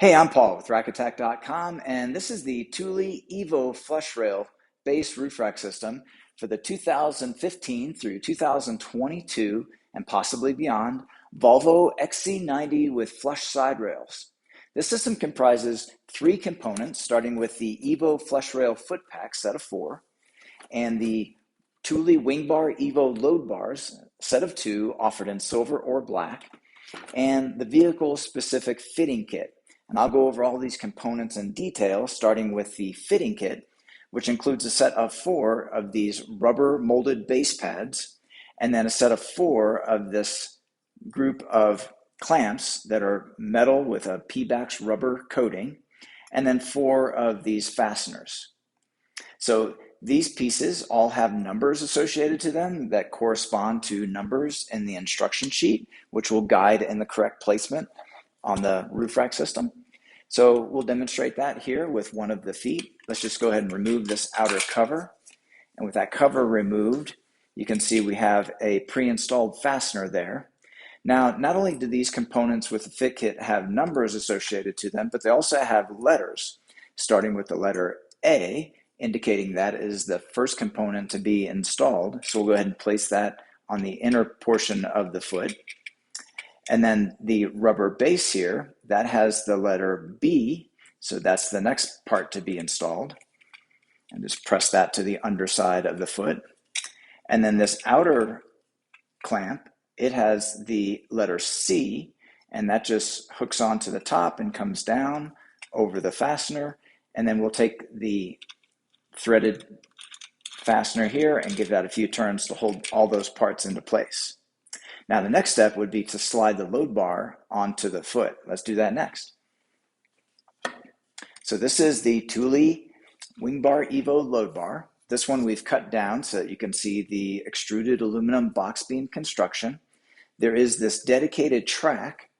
Hey, I'm Paul with RackAttack.com, and this is the Thule Evo flush rail base roof rack system for the 2015 through 2022 and possibly beyond VOLVO XC90 with flush side rails. This system comprises three components, starting with the Evo flush rail foot pack set of four and the Thule WingBar Evo load bars set of two offered in silver or black, and the vehicle specific fitting kit. And I'll go over all these components in detail, starting with the fitting kit, which includes a set of four of these rubber molded base pads, and then a set of four of this group of clamps that are metal with a P-Bax rubber coating, and then four of these fasteners. So these pieces all have numbers associated to them that correspond to numbers in the instruction sheet, which will guide in the correct placement on the roof rack system. So we'll demonstrate that here with one of the feet. Let's just go ahead and remove this outer cover. And with that cover removed, you can see we have a pre-installed fastener there. Now, not only do these components with the fit kit have numbers associated to them, but they also have letters, starting with the letter A, indicating that is the first component to be installed. So we'll go ahead and place that on the inner portion of the foot. And then the rubber base here, that has the letter B, so that's the next part to be installed. And just press that to the underside of the foot. And then this outer clamp, it has the letter C, and that just hooks onto the top and comes down over the fastener. And then we'll take the threaded fastener here and give that a few turns to hold all those parts into place. Now the next step would be to slide the load bar onto the foot. Let's do that next. So this is the Thule WingBar Evo load bar. This one we've cut down so that you can see the extruded aluminum box beam construction. There is this dedicated track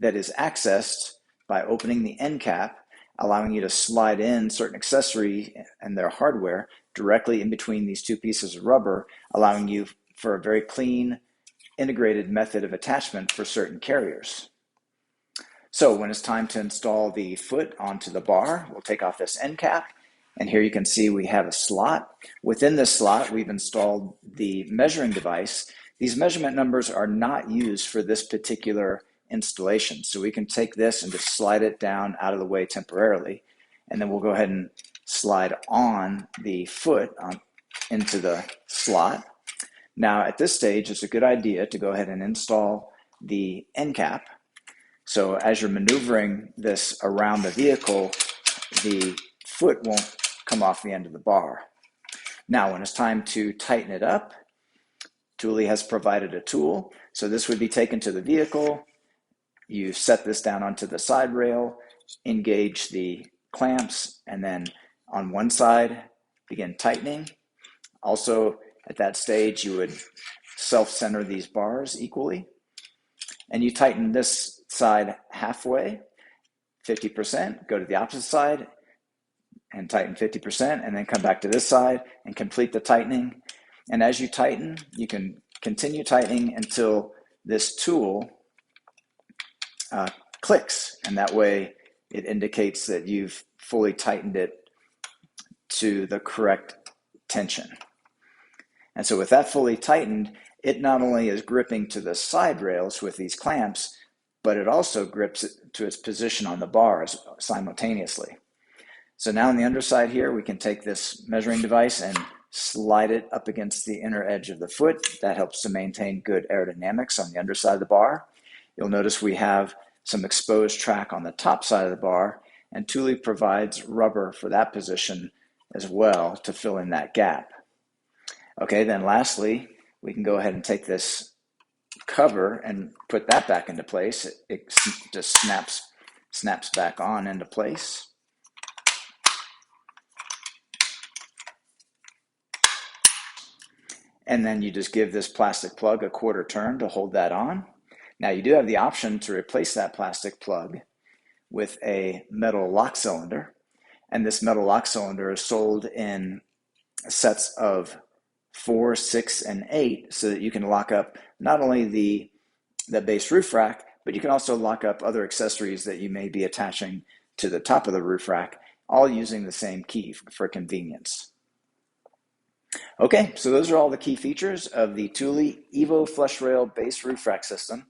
that is accessed by opening the end cap, allowing you to slide in certain accessories and their hardware directly in between these two pieces of rubber, allowing you for a very clean, integrated method of attachment for certain carriers. So when it's time to install the foot onto the bar, we'll take off this end cap, and here you can see we have a slot. Within this slot, we've installed the measuring device. These measurement numbers are not used for this particular installation, so we can take this and just slide it down out of the way temporarily, and then we'll go ahead and slide on the foot into the slot. Now at this stage, it's a good idea to go ahead and install the end cap. So as you're maneuvering this around the vehicle, the foot won't come off the end of the bar. Now when it's time to tighten it up, Thule has provided a tool. So this would be taken to the vehicle. You set this down onto the side rail, engage the clamps, and then on one side, begin tightening. Also, at that stage, you would self-center these bars equally. And you tighten this side halfway, 50%, go to the opposite side and tighten 50%, and then come back to this side and complete the tightening. And as you tighten, you can continue tightening until this tool clicks, and that way it indicates that you've fully tightened it to the correct tension. And so with that fully tightened, it not only is gripping to the side rails with these clamps, but it also grips it to its position on the bars simultaneously. So now on the underside here, we can take this measuring device and slide it up against the inner edge of the foot. That helps to maintain good aerodynamics on the underside of the bar. You'll notice we have some exposed track on the top side of the bar, and Thule provides rubber for that position as well to fill in that gap. Okay, then lastly, we can go ahead and take this cover and put that back into place. It just snaps back on into place. And then you just give this plastic plug a quarter turn to hold that on. Now you do have the option to replace that plastic plug with a metal lock cylinder. And this metal lock cylinder is sold in sets of 4, 6, and 8 so that you can lock up not only the base roof rack, but you can also lock up other accessories that you may be attaching to the top of the roof rack, all using the same key for convenience. Okay, so those are all the key features of the Thule Evo Flush Rail Base Roof Rack System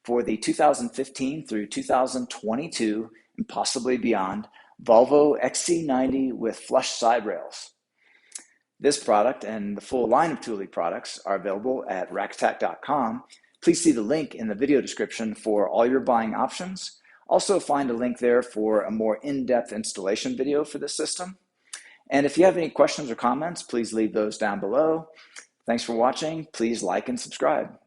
for the 2015 through 2022 and possibly beyond VOLVO XC90 with flush side rails. This product and the full line of Thule products are available at rackstack.com. Please see the link in the video description for all your buying options. Also find a link there for a more in-depth installation video for the system. And if you have any questions or comments, please leave those down below. Thanks for watching. Please like and subscribe.